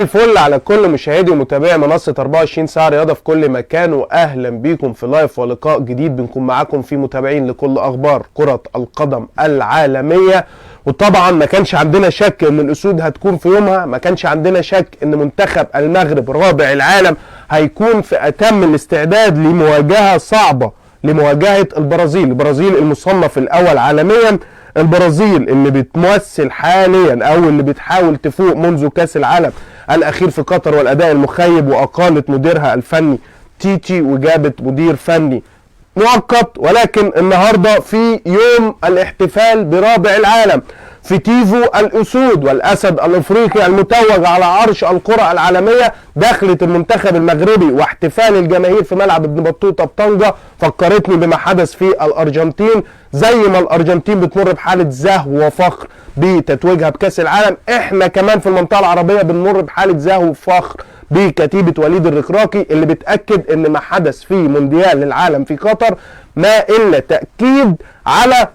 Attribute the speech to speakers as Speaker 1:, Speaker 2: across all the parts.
Speaker 1: الفل على كل مشاهدي ومتابعي منصة 24 ساعة رياضة في كل مكان، واهلا بيكم في لايف ولقاء جديد بنكون معاكم فيه متابعين لكل اخبار كرة القدم العالمية. وطبعا ما كانش عندنا شك ان الاسود هتكون في يومها، ما كانش عندنا شك ان منتخب المغرب رابع العالم هيكون في اتم الاستعداد لمواجهة صعبة، لمواجهة البرازيل المصنف الاول عالميا، البرازيل اللي بتمثل حاليا او اللي بتحاول تفوق منذ كاس العالم الاخير في قطر والاداء المخيب، واقالت مديرها الفني تيتي وجابت مدير فني مؤقت. ولكن النهارده في يوم الاحتفال برابع العالم، في تيفو الاسود والاسد الافريقي المتوج على عرش الكره العالميه، دخلت المنتخب المغربي واحتفال الجماهير في ملعب ابن بطوطه بطنجه فكرتني بما حدث في الارجنتين. زي ما الارجنتين بتمر بحاله زهو وفخر بتتويجها بكاس العالم، احنا كمان في المنطقه العربيه بنمر بحاله زهو وفخر بكتيبه وليد الركراكي، اللي بتاكد ان ما حدث في مونديال العالم في قطر ما الا تاكيد على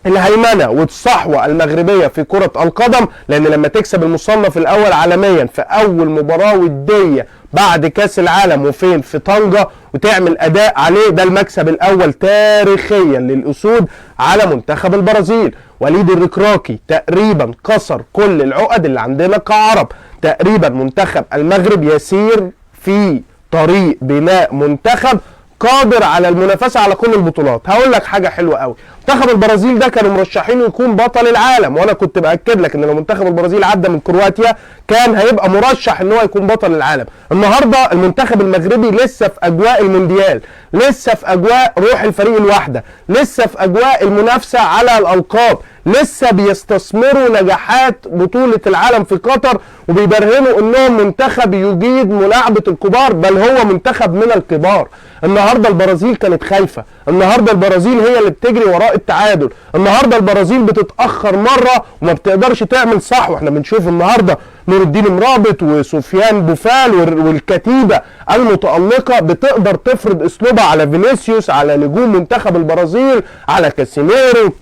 Speaker 1: الهيمنه والصحوه المغربيه في كره القدم. لان لما تكسب المصنف الاول عالميا في اول مباراه وديه بعد كاس العالم وفين في طنجه وتعمل اداء عليه، ده المكسب الاول تاريخيا للاسود على منتخب البرازيل. وليد الركراكي تقريبا كسر كل العقد اللي عندنا كعرب. تقريبا منتخب المغرب يسير في طريق بناء منتخب قادر على المنافسه على كل البطولات. هقول لك حاجه حلوه قوي، منتخب البرازيل ده كانوا مرشحين يكون بطل العالم، وانا كنت باكد لك ان لو منتخب البرازيل عدى من كرواتيا كان هيبقى مرشح ان هو يكون بطل العالم. النهارده المنتخب المغربي لسه في اجواء المونديال، لسه في اجواء روح الفريق الواحده، لسه في اجواء المنافسه على الالقاب، لسه بيستثمروا نجاحات بطولة العالم في قطر وبيبرهنوا انهم منتخب يجيد ملاعبة الكبار، بل هو منتخب من الكبار. النهاردة البرازيل كانت خايفة، النهاردة البرازيل هي اللي بتجري وراء التعادل، النهاردة البرازيل بتتأخر مرة وما بتقدرش تعمل صح. واحنا بنشوف النهاردة نور الدين مرابط وسفيان بوفال والكتيبة المتألقة بتقدر تفرض اسلوبها على فينيسيوس، على نجوم منتخب البرازيل، على كاسيميرو.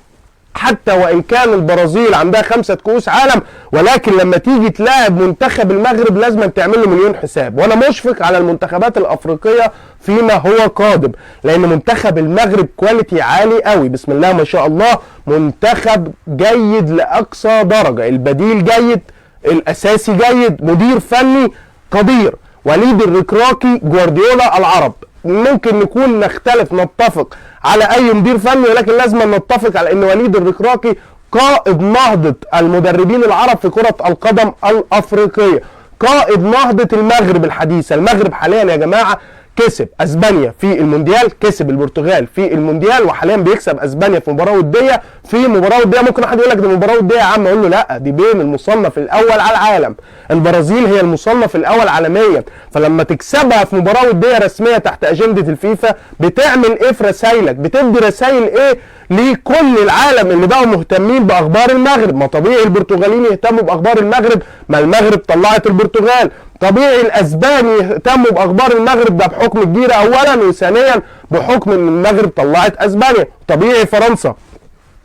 Speaker 1: حتى وان كان البرازيل عندها 5 كؤوس عالم، ولكن لما تيجي تلاعب منتخب المغرب لازم تعمل له مليون حساب. وانا مشفق على المنتخبات الافريقيه فيما هو قادم، لان منتخب المغرب كواليتي عالي قوي، بسم الله ما شاء الله، منتخب جيد لاقصى درجه، البديل جيد، الاساسي جيد، مدير فني قدير. وليد الركراكي جوارديولا العرب. ممكن نكون نختلف نتفق على اي مدير فني، ولكن لازم نتفق على ان وليد الركراكي قائد نهضة المدربين العرب في كرة القدم الافريقية، قائد نهضة المغرب الحديثة. المغرب حاليا يا جماعة كسب اسبانيا في المونديال، كسب البرتغال في المونديال، وحاليا بيكسب اسبانيا في مباراه وديه. في مباراه وديه ممكن واحد يقول لك دي مباراه وديه يا عم، اقول له لا، دي بين المصنف الاول على العالم. البرازيل هي المصنف الاول عالميا، فلما تكسبها في مباراه وديه رسميه تحت اجنده الفيفا بتعمل ايه في رسايلك؟ بتدي رسايل ايه لكل العالم اللي بقوا مهتمين باخبار المغرب؟ ما طبيعي البرتغاليين يهتموا باخبار المغرب، ما المغرب طلعت البرتغال. طبيعي الاسبان يهتموا باخبار المغرب، ده بحكم الجيره اولا، وثانيا بحكم ان المغرب طلعت اسبانيا. طبيعي فرنسا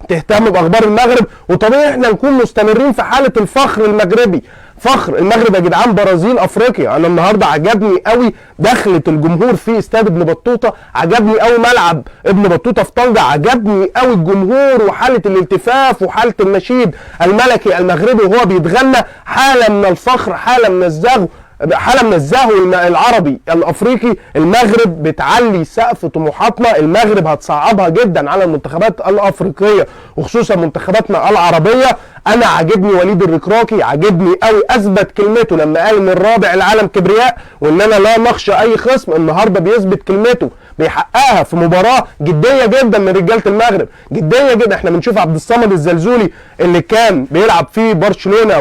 Speaker 1: تهتم باخبار المغرب، وطبيعي احنا نكون مستمرين في حاله الفخر المغربي. فخر المغرب يا جدعان، برازيل افريقيا. انا النهارده عجبني قوي دخلة الجمهور في استاد ابن بطوطه، عجبني قوي ملعب ابن بطوطه في طنجه، عجبني قوي الجمهور وحاله الالتفاف وحاله النشيد الملكي المغربي وهو بيتغنى. حاله من الفخر، حاله من الزهو، حاله من الزهو العربي الافريقي. المغرب بتعلي سقف طموحاتنا، المغرب هتصعبها جدا على المنتخبات الافريقيه وخصوصا منتخباتنا العربيه. انا عاجبني وليد الركراكي، عاجبني قوي، اثبت كلمته لما قال ان الرابع العالم كبرياء واننا لا نخشى اي خصم. النهارده بيثبت كلمته، بيحققها في مباراه جديه جدا من رجاله المغرب، جديه جدا. احنا بنشوف عبد الصمد الزلزولي اللي كان بيلعب في برشلونه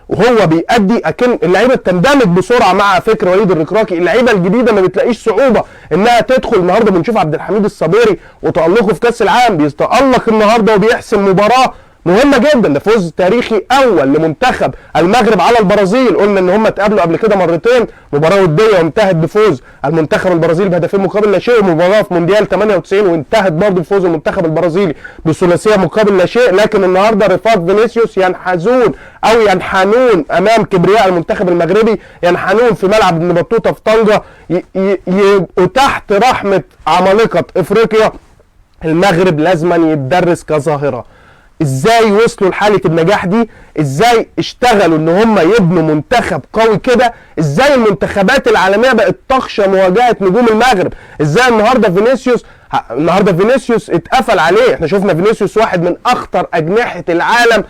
Speaker 1: وهو بيأدي، اكن اللعيبه بتندمج بسرعه مع فكر وليد الركراكي. اللعيبه الجديده ما بتلاقيش صعوبه انها تدخل. النهارده بنشوف عبد الحميد الصبيري وتألقه في كاس العالم، بيتألق النهارده وبيحسم مباراه مهمه جدا، ده فوز تاريخي اول لمنتخب المغرب على البرازيل. قلنا ان هم اتقابلوا قبل كده مرتين، مباراه وديه وانتهت بفوز المنتخب البرازيلي بهدفين مقابل لا شيء، ومباراه في مونديال 98 وانتهت برضه بفوز المنتخب البرازيلي بثلاثيه مقابل لا شيء. لكن النهارده رفاق فينيسيوس ينحازون او ينحنون امام كبرياء المنتخب المغربي، ينحنون في ملعب ابن بطوطه في طنجه، يبقوا تحت رحمه عمالقه افريقيا. المغرب لازما يتدرس كظاهره. ازاي وصلوا لحاله النجاح دي؟ ازاي اشتغلوا ان هم يبنوا منتخب قوي كده؟ ازاي المنتخبات العالميه بقت تخشى مواجهه نجوم المغرب؟ ازاي النهارده فينيسيوس اتقفل عليه؟ احنا شفنا فينيسيوس واحد من اخطر اجنحه العالم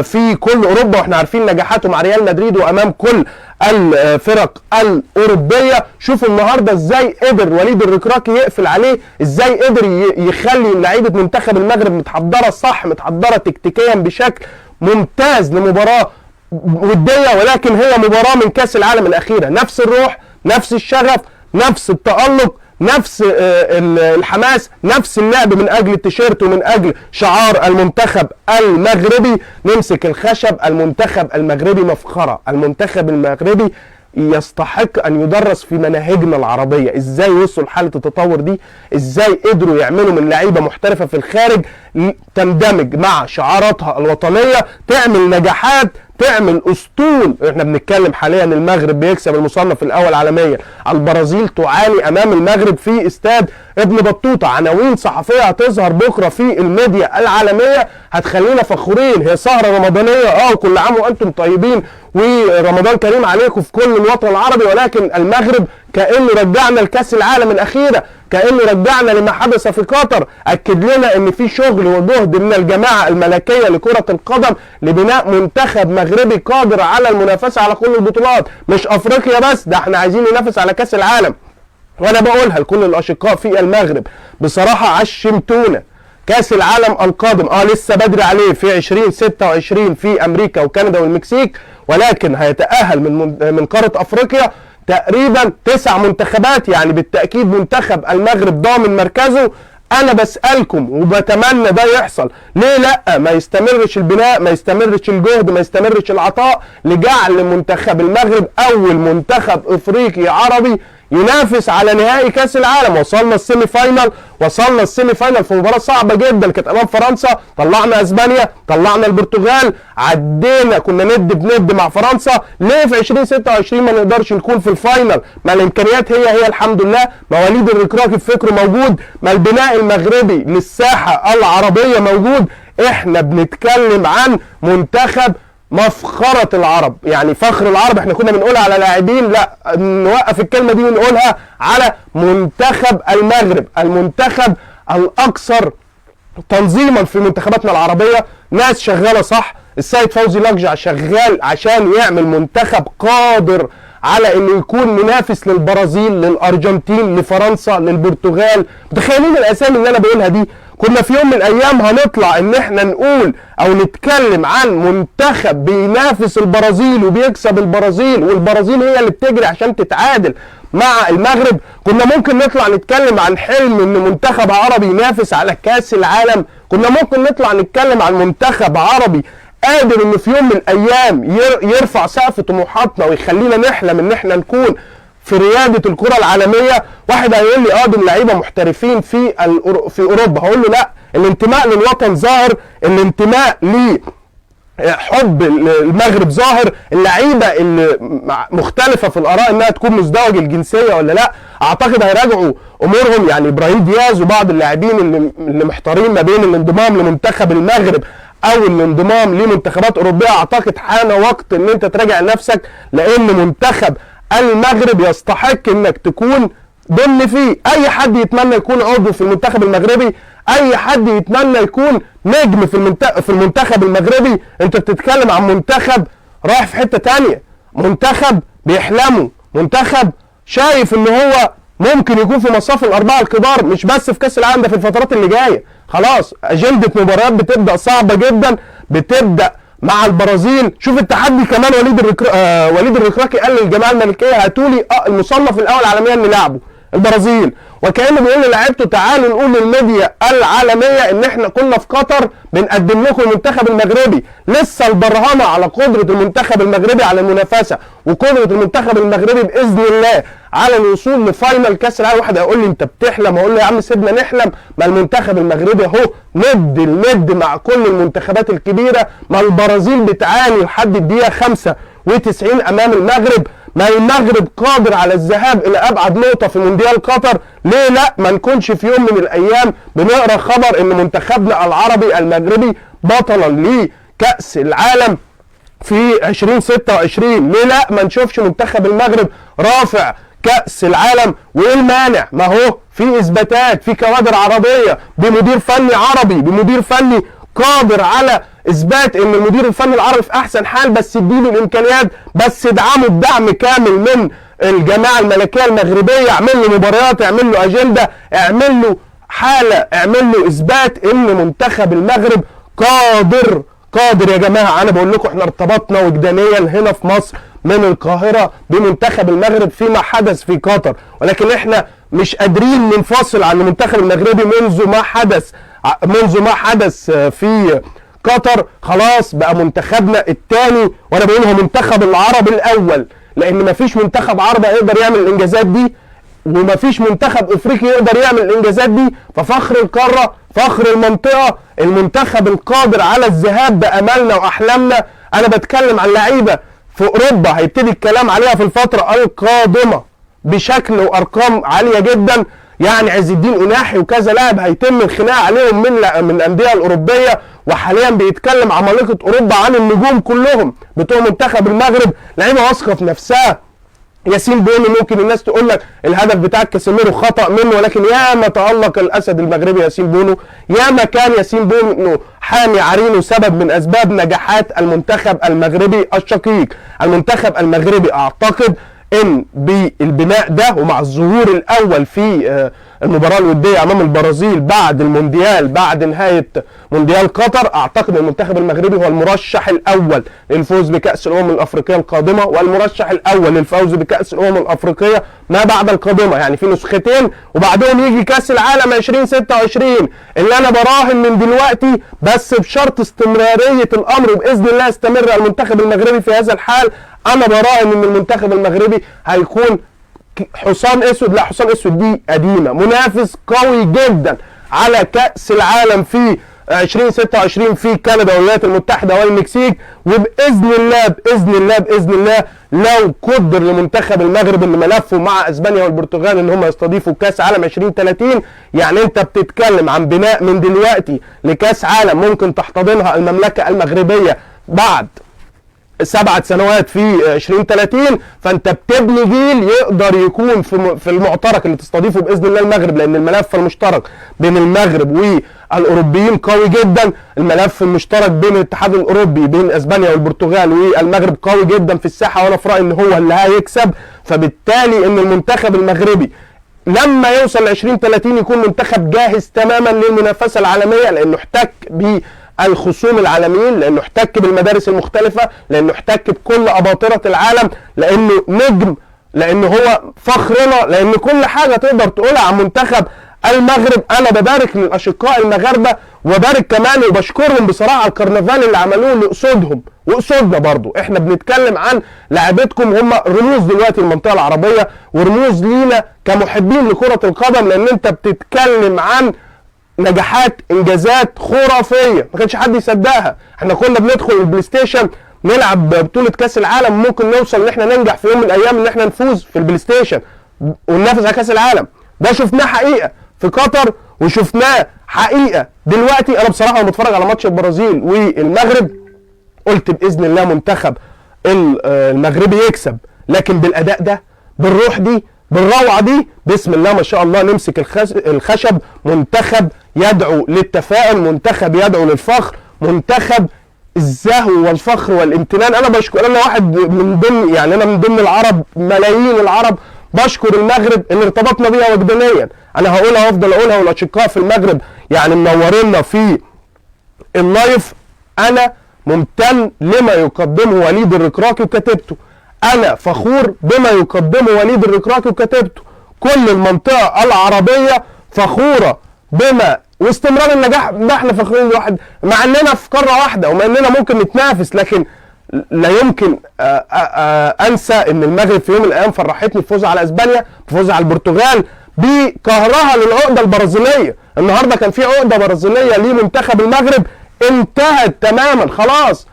Speaker 1: في كل اوروبا، واحنا عارفين نجاحاته مع ريال مدريد وامام كل الفرق الاوروبيه. شوفوا النهارده ازاي قدر وليد الركراكي يقفل عليه، ازاي قدر يخلي لعيبه منتخب المغرب متحضره صح، متحضره تكتيكيا بشكل ممتاز لمباراه وديه، ولكن هي مباراه من كاس العالم الاخيره. نفس الروح، نفس الشغف، نفس التألق، نفس الحماس، نفس اللعب من اجل التيشيرت ومن اجل شعار المنتخب المغربي. نمسك الخشب. المنتخب المغربي مفخرة، المنتخب المغربي يستحق ان يدرس في مناهجنا العربية. ازاي وصلوا لحالة التطور دي؟ ازاي قدروا يعملوا من لعيبة محترفة في الخارج تندمج مع شعاراتها الوطنية، تعمل نجاحات، تعمل اسطول. احنا بنتكلم حاليا المغرب بيكسب المصنف الاول عالميا، البرازيل تعاني امام المغرب في استاد ابن بطوطه. عناوين صحفيه هتظهر بكره في الميديا العالميه هتخلينا فخورين. هي سهره رمضانيه وكل عام وانتم طيبين ورمضان كريم عليكم في كل الوطن العربي، ولكن المغرب كأنه رجعنا لكاس العالم الأخيرة، كأنه رجعنا لما حدث في قطر. أكد لنا إن في شغل وجهد من الجماعة الملكية لكرة القدم لبناء منتخب مغربي قادر على المنافسة على كل البطولات، مش أفريقيا بس، ده احنا عايزين ننافس على كاس العالم. وأنا بقولها لكل الأشقاء في المغرب، بصراحة عشمتونا. كاس العالم القادم لسه بدري عليه في 2026 في أمريكا وكندا والمكسيك، ولكن هيتأهل من قارة أفريقيا تقريبا 9 منتخبات، يعني بالتأكيد منتخب المغرب ضامن مركزه. أنا بسألكم وبتمنى ده يحصل، ليه لأ ما يستمرش البناء، ما يستمرش الجهد، ما يستمرش العطاء لجعل منتخب المغرب أول منتخب إفريقي عربي ينافس على نهائي كاس العالم. وصلنا السيمي فاينل في مباراه صعبه جدا كانت امام فرنسا، طلعنا اسبانيا، طلعنا البرتغال، عدينا، كنا ند بند مع فرنسا. ليه في 2026 ما نقدرش نكون في الفاينل؟ ما الامكانيات هي الحمد لله، ما وليد الركراكي في فكره موجود، ما البناء المغربي للساحه العربيه موجود. احنا بنتكلم عن منتخب مفخرة العرب، يعني فخر العرب. احنا كنا بنقولها على لاعبين، لا نوقف الكلمة دي ونقولها على منتخب المغرب، المنتخب الأكثر تنظيما في منتخباتنا العربية. ناس شغالة صح، السيد فوزي لقجع شغال عشان يعمل منتخب قادر على انه يكون منافس للبرازيل، للأرجنتين، لفرنسا، للبرتغال. متخيلين الأسامي اللي أنا بقولها دي؟ كنا في يوم من الايام هنطلع ان احنا نقول او نتكلم عن منتخب بينافس البرازيل وبيكسب البرازيل، والبرازيل هي اللي بتجري عشان تتعادل مع المغرب. كنا ممكن نطلع نتكلم عن حلم ان منتخب عربي ينافس على كاس العالم. كنا ممكن نطلع نتكلم عن منتخب عربي قادر انه في يوم من الايام يرفع سقف طموحاتنا ويخلينا نحلم ان احنا نكون في رياده الكره العالميه. واحد هيقول لي دول لعيبه محترفين في اوروبا، هقول له لا، الانتماء للوطن ظاهر، الانتماء حب المغرب ظاهر. اللعيبه اللي مختلفه في الاراء انها تكون مزدوج الجنسيه ولا لا، اعتقد هيراجعوا امورهم. يعني ابراهيم دياز وبعض اللاعبين اللي محتارين ما بين الانضمام لمنتخب المغرب او الانضمام لمنتخبات اوروبيه، اعتقد حان وقت ان انت تراجع نفسك، لان منتخب المغرب يستحق انك تكون ضمن فيه. اي حد يتمنى يكون عضو في المنتخب المغربي، اي حد يتمنى يكون نجم في المنتخب المغربي. انت بتتكلم عن منتخب رايح في حتة تانية، منتخب بيحلموا، منتخب شايف ان هو ممكن يكون في مصاف الاربعه الكبار، مش بس في كاس العالم، ده في الفترات اللي جايه. خلاص اجندة مباريات بتبدا صعبه جدا، بتبدا مع البرازيل. شوف التحدي كمان، وليد الركراكي قال للجماعه الملكيه هاتوا لي المصنف الاول عالميا نلعبه. البرازيل، وكانه بيقول للاعيبته تعالوا نقول للميديا العالميه ان احنا كنا في قطر بنقدم لكم المنتخب المغربي. لسه البرهنه على قدره المنتخب المغربي على المنافسه، وقدره المنتخب المغربي باذن الله على الوصول لفاينل كاس العالم. واحد هيقول لي انت بتحلم، اقول له يا عم سيبنا نحلم، ما المنتخب المغربي اهو ند الند مع كل المنتخبات الكبيره. ما البرازيل بتعاني لحد الدقيقه 95 امام المغرب، ما المغرب قادر على الذهاب الى ابعد نقطه في مونديال قطر. ليه لا ما نكونش في يوم من الايام بنقرا خبر ان منتخبنا العربي المغربي بطلا لكاس العالم في 2026؟ ليه لا ما نشوفش منتخب المغرب رافع كأس العالم؟ وايه المانع؟ ما هو في اثباتات، في كوادر عربيه بمدير فني عربي، بمدير فني قادر على اثبات ان المدير الفني العربي في احسن حال، بس اديله الامكانيات، بس ادعمه بدعم كامل من الجماعه الملكيه المغربيه. اعمل له مباريات، اعمل له اجنده، اعمل له حاله، اعمل له اثبات ان منتخب المغرب قادر يا جماعه. انا بقول لكم احنا ارتبطنا وجدانيا هنا في مصر من القاهره بمنتخب المغرب فيما حدث في قطر، ولكن احنا مش قادرين ننفصل عن المنتخب المغربي منذ ما حدث في قطر. خلاص بقى منتخبنا الثاني، وانا بقول هو منتخب العرب الاول، لان مفيش منتخب عربي يقدر يعمل الانجازات دي، ومفيش منتخب افريقي يقدر يعمل الانجازات دي. ففخر القاره، فخر المنطقه، المنتخب القادر على الذهاب باملنا واحلامنا. انا بتكلم عن لعيبه في اوروبا هيبتدي الكلام عليها في الفتره القادمه بشكل وارقام عاليه جدا. يعني عز الدين اناحي وكذا لاعب هيتم الخناق عليهم من الانديه الاوروبيه، وحاليا بيتكلم عمالقه اوروبا عن النجوم كلهم بتوع منتخب المغرب، لعيبه واثقه في نفسها. ياسين بونو ممكن الناس تقول لك الهدف بتاع كاسيميرو خطا منه، ولكن ياما تالق الاسد المغربي ياسين بونو، ياما كان ياسين بونو حامي عرين وسبب من اسباب نجاحات المنتخب المغربي الشقيق. المنتخب المغربي اعتقد ان بالبناء ده ومع الظهور الاول في المباراه الوديه امام البرازيل بعد المونديال، بعد نهايه مونديال قطر، اعتقد المنتخب المغربي هو المرشح الاول للفوز بكاس الامم الافريقيه القادمه، والمرشح الاول للفوز بكاس الامم الافريقيه ما بعد القادمه. يعني في نسختين وبعدهم يجي كاس العالم 2026 اللي انا براهن من دلوقتي، بس بشرط استمراريه الامر، وباذن الله يستمر المنتخب المغربي في هذا الحال. انا براهن ان المنتخب المغربي هيكون حصان اسود، لا حصان اسود دي قديمه، منافس قوي جدا على كاس العالم في 2026 في كندا والولايات المتحده والمكسيك. وباذن الله باذن الله لو قدر لمنتخب المغرب ان ملفه مع اسبانيا والبرتغال ان هم يستضيفوا كاس عالم 2030، يعني انت بتتكلم عن بناء من دلوقتي لكاس عالم ممكن تحتضنها المملكه المغربيه بعد 7 سنوات في 2030. فانت بتبني جيل يقدر يكون في المعترك اللي تستضيفه باذن الله المغرب، لان الملف المشترك بين المغرب والاوروبيين قوي جدا. الملف المشترك بين الاتحاد الاوروبي بين اسبانيا والبرتغال والمغرب قوي جدا في الساحه، وانا في رايي ان هو اللي هيكسب. فبالتالي ان المنتخب المغربي لما يوصل ل 2030 يكون منتخب جاهز تماما للمنافسه العالميه، لانه احتك بالخصوم العالميين، لانه احتك بالمدارس المختلفه، لانه احتك بكل اباطره العالم، لانه نجم، لانه هو فخرنا، لان كل حاجه تقدر تقولها عن منتخب المغرب. انا ببارك للاشقاء المغاربه وبارك كمان وبشكرهم بصراحه على الكرنفال اللي عملوه لاسودهم واسودنا برضو. احنا بنتكلم عن لاعبتكم هم رموز دلوقتي المنطقه العربيه ورموز لينا كمحبين لكره القدم، لان انت بتتكلم عن نجاحات انجازات خرافيه ما كانش حد يصدقها. احنا كنا بندخل البلاي ستيشن نلعب بطوله كاس العالم، ممكن نوصل ان احنا ننجح في يوم من الايام ان احنا نفوز في البلاي ستيشن وننافس على كاس العالم. ده شفناه حقيقه في قطر وشفناه حقيقه دلوقتي. انا بصراحه لما بتفرج على ماتش البرازيل والمغرب قلت باذن الله منتخب المغربي يكسب، لكن بالاداء ده بالروح دي بالروعه دي بسم الله ما شاء الله نمسك الخشب. منتخب يدعو للتفاؤل، منتخب يدعو للفخر، منتخب الزهو والفخر والامتنان. انا بشكر، انا واحد من ضمن، يعني انا من ضمن العرب ملايين العرب بشكر المغرب اللي ارتبطنا بيها وجدانيا. انا هقولها وافضل اقولها، والاشقاء في المغرب يعني منورينا في اللايف. انا ممتن لما يقدمه وليد الركراكي وكتيبته، انا فخور بما يقدمه وليد الركراكي وكتيبته. كل المنطقه العربيه فخوره بما واستمرار النجاح ده. احنا فخورين بواحد مع اننا في قاره واحده ومع اننا ممكن نتنافس، لكن لا يمكن انسى ان المغرب في يوم من الايام فرحتني بفوزها على اسبانيا، بفوزها على البرتغال، بقهرها للعقده البرازيليه. النهارده كان في عقده برازيليه لمنتخب المغرب انتهت تماما خلاص.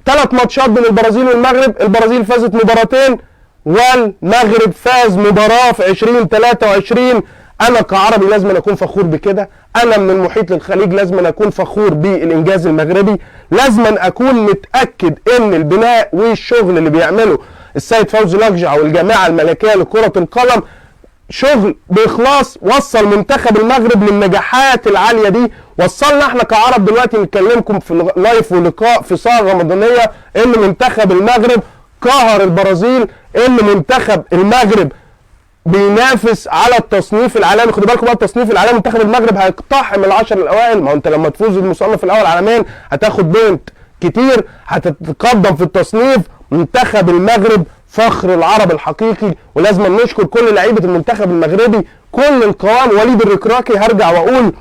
Speaker 1: 3 ماتشات بين البرازيل والمغرب، البرازيل فازت مباراتين والمغرب فاز مباراه في 2023. انا كعربي لازم اكون فخور بكده، انا من المحيط للخليج لازم اكون فخور بالانجاز المغربي، لازم اكون متاكد ان البناء والشغل اللي بيعمله السيد فوزي لقجع والجماعه الملكيه لكره القدم شغل باخلاص وصل منتخب المغرب للنجاحات العاليه دي. وصلنا احنا كعرب دلوقتي نكلمكم في لايف ولقاء في ساعه رمضانيه ان منتخب المغرب قهر البرازيل، ان منتخب المغرب بينافس على التصنيف العالمي. خدوا بالكم بقى التصنيف العالمي منتخب المغرب هيقتحم ال10 الاوائل. ما هو انت لما تفوز المصنف الاول عالميا هتاخد بوينت كتير، هتتقدم في التصنيف. منتخب المغرب فخر العرب الحقيقي، ولازم نشكر كل لعيبه المنتخب المغربي كل القوام. وليد الركراكي هرجع واقول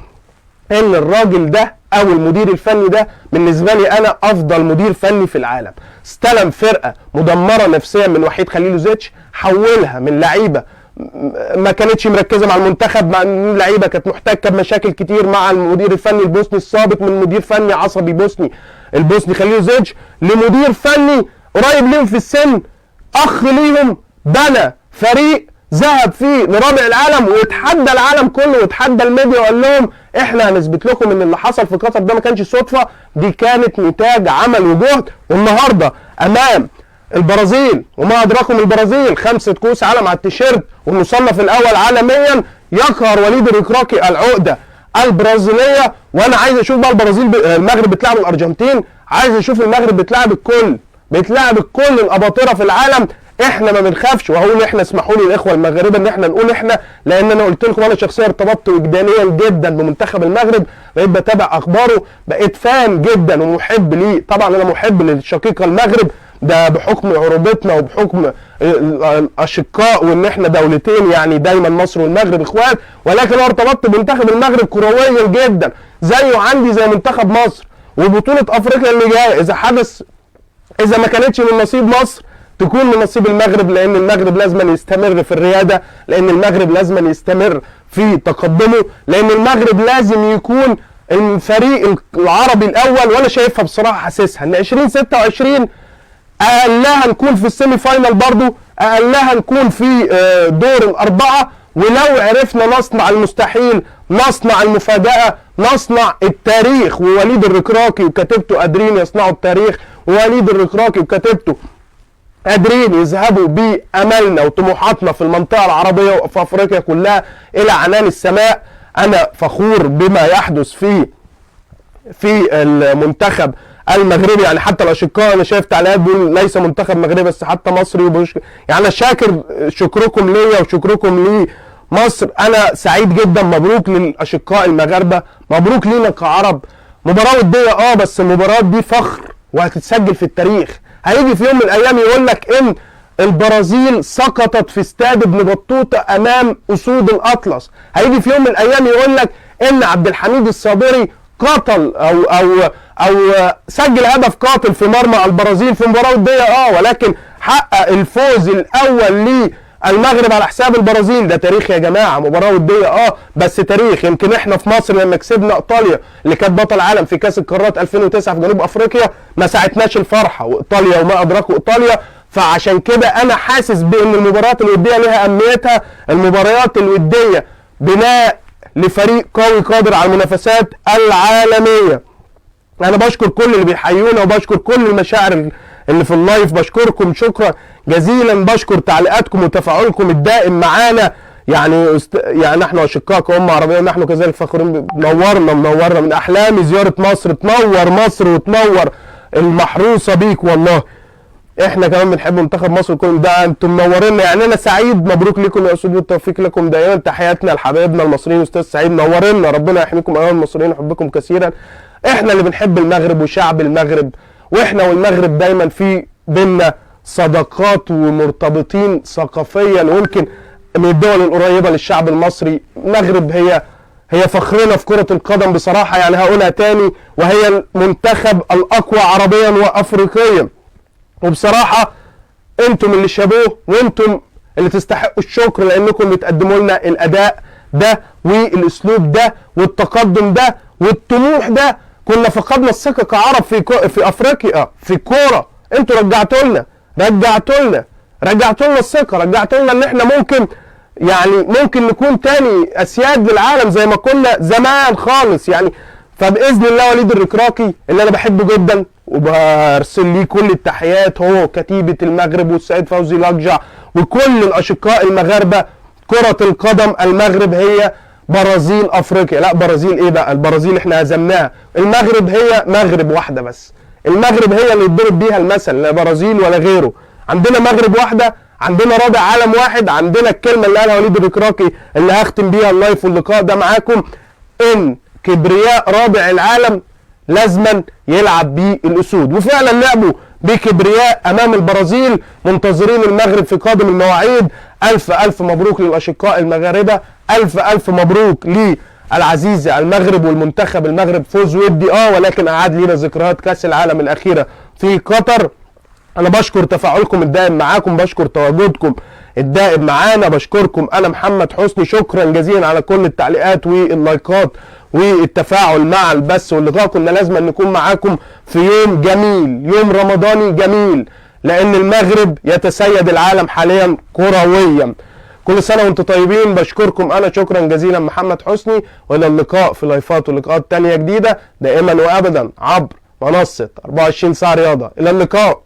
Speaker 1: ان الراجل ده او المدير الفني ده بالنسبه لي انا افضل مدير فني في العالم. استلم فرقه مدمره نفسيا من وحيد خليلوزيتش، حولها من لعيبه ما كانتش مركزه مع المنتخب، مع لعيبه كانت محتكه بمشاكل كتير مع المدير الفني البوسني السابق، من مدير فني عصبي بوسني البوسني خليلوزيتش لمدير فني قريب ليهم في السن، اخ ليهم، بنى فريق ذهب فيه لرابع العالم واتحدى العالم كله واتحدى الميديا وقال لهم احنا هنثبت لكم ان اللي حصل في قطر ده ما كانش صدفه، دي كانت نتاج عمل وجهد. والنهارده امام البرازيل وما ادراكم البرازيل 5 كؤوس عالم على التيشيرت والمصنف الاول عالميا، يقهر وليد الركراكي العقده البرازيليه. وانا عايز اشوف بقى المغرب بتلعب الارجنتين، عايز اشوف المغرب بتلعب الكل، بتلعب الكل الاباطره في العالم. احنا ما بنخافش. وهقول احنا، اسمحوا لي الاخوه المغاربه ان احنا نقول احنا، لان انا قلت لكم انا شخصيا ارتبطت وجدانيا جدا بمنتخب المغرب، بقيت بتابع اخباره، بقيت فان جدا ومحب ليه. طبعا انا محب للشقيقه المغرب، ده بحكم عروبتنا وبحكم الاشقاء وان احنا دولتين يعني دايما مصر والمغرب اخوات، ولكن انا ارتبطت بمنتخب المغرب كرويا جدا، زيه عندي زي منتخب مصر. وبطوله افريقيا اللي جايه اذا حدث، اذا ما كانتش من نصيب مصر تكون من نصيب المغرب، لان المغرب لازم يستمر في الرياده، لان المغرب لازم يستمر في تقدمه، لان المغرب لازم يكون الفريق العربي الاول. وانا شايفها بصراحه حاسسها ان 2026 اقلها نكون في السيمي فاينال، برضو اقلها نكون في دور الاربعه. ولو عرفنا نصنع المستحيل، نصنع المفاجاه، نصنع التاريخ. ووليد الركراكي وكتيبته قادرين يصنعوا التاريخ، ووليد الركراكي وكتيبته قادرين يذهبوا باملنا وطموحاتنا في المنطقه العربيه وفي افريقيا كلها الى عنان السماء. انا فخور بما يحدث في المنتخب المغربي. يعني حتى الاشقاء انا شايف تعليقات بيقول ليس منتخب مغربي بس حتى مصري يعني انا شاكر شكركم ليا وشكركم لمصر. انا سعيد جدا، مبروك للاشقاء المغاربه، مبروك لينا كعرب. مباراه وديه بس المباراه دي فخر وهتتسجل في التاريخ. هيجي في يوم من الايام يقول لك ان البرازيل سقطت في استاد ابن بطوطه امام اسود الاطلس. هيجي في يوم من الايام يقول لك ان عبد الحميد الصابري قتل او سجل هدف قاتل في مرمى البرازيل في مباراه وديه ولكن حقق الفوز الاول للمغرب على حساب البرازيل. ده تاريخ يا جماعه، مباراه وديه بس تاريخ. يمكن احنا في مصر لما كسبنا ايطاليا اللي كانت بطل عالم في كاس القارات 2009 في جنوب افريقيا ما ساعدناش الفرحه، وايطاليا وما ادراكوا ايطاليا. فعشان كده انا حاسس بان المباريات الوديه لها اهميتها. المباريات الوديه بناء لفريق قوي قادر على المنافسات العالميه. انا بشكر كل اللي بيحيونا وبشكر كل المشاعر اللي في اللايف، بشكركم شكرا جزيلا، بشكر تعليقاتكم وتفاعلكم الدائم معانا. يعني احنا اشقاء كأمة عربيه ونحن كذلك فخورين. منورنا من احلامي زياره مصر، تنور مصر وتنور المحروسه بيك. والله احنا كمان بنحب منتخب مصر كل ده، انتم منورينا. يعني انا سعيد، مبروك لكم يا اسود والتوفيق لكم دائما. تحياتنا لحبايبنا المصريين. استاذ سعيد منورنا، ربنا يحميكم ايها المصريين، نحبكم كثيرا. احنا اللي بنحب المغرب وشعب المغرب، واحنا والمغرب دايما في بينا صداقات ومرتبطين ثقافيا. ويمكن من الدول القريبه للشعب المصري. المغرب هي فخرنا في كره القدم بصراحه، يعني هقولها تاني، وهي المنتخب الاقوى عربيا وافريقيا. وبصراحه انتم اللي شابوه، وانتم اللي تستحقوا الشكر، لانكم بتقدموا لنا الاداء ده والاسلوب ده والتقدم ده والطموح ده. كنا فقدنا الثقه كعرب في افريقيا في الكوره، انتوا رجعتوا لنا الثقه، رجعتوا لنا ان احنا ممكن نكون تاني اسياد للعالم زي ما كنا زمان خالص يعني. فباذن الله وليد الركراكي اللي انا بحبه جدا وبرسل ليه كل التحيات، هو كتيبه المغرب والسيد فوزي لقجع وكل الاشقاء المغاربه. كره القدم المغرب هي برازيل افريقيا. لا برازيل ايه بقى؟ البرازيل احنا هزمناها. المغرب هي مغرب واحده بس، المغرب هي اللي يتضرب بيها المثل، لا برازيل ولا غيره. عندنا مغرب واحده، عندنا رابع عالم واحد. عندنا الكلمه اللي قالها وليد الركراكي اللي هختم بيها اللايف واللقاء ده معاكم، ان كبرياء رابع العالم لازما يلعب بيه الاسود. وفعلا لعبوا بكبرياء امام البرازيل. منتظرين المغرب في قادم المواعيد. الف مبروك للاشقاء المغاربه، الف مبروك للعزيزه المغرب والمنتخب المغرب. فوز ودي ولكن اعاد لنا ذكريات كاس العالم الاخيره في قطر. انا بشكر تفاعلكم الدائم معاكم، بشكر تواجدكم الدائم معانا، بشكركم انا محمد حسني. شكرا جزيلا على كل التعليقات واللايكات والتفاعل مع البث واللقاء. كنا لازم نكون معاكم في يوم جميل، يوم رمضاني جميل، لان المغرب يتسيد العالم حاليا كرويا. كل سنه وانتم طيبين. بشكركم انا شكرا جزيلا محمد حسني، والى اللقاء في لايفات ولقاءات تانية جديده دائما وابدا عبر منصه 24 ساعه رياضه. الى اللقاء.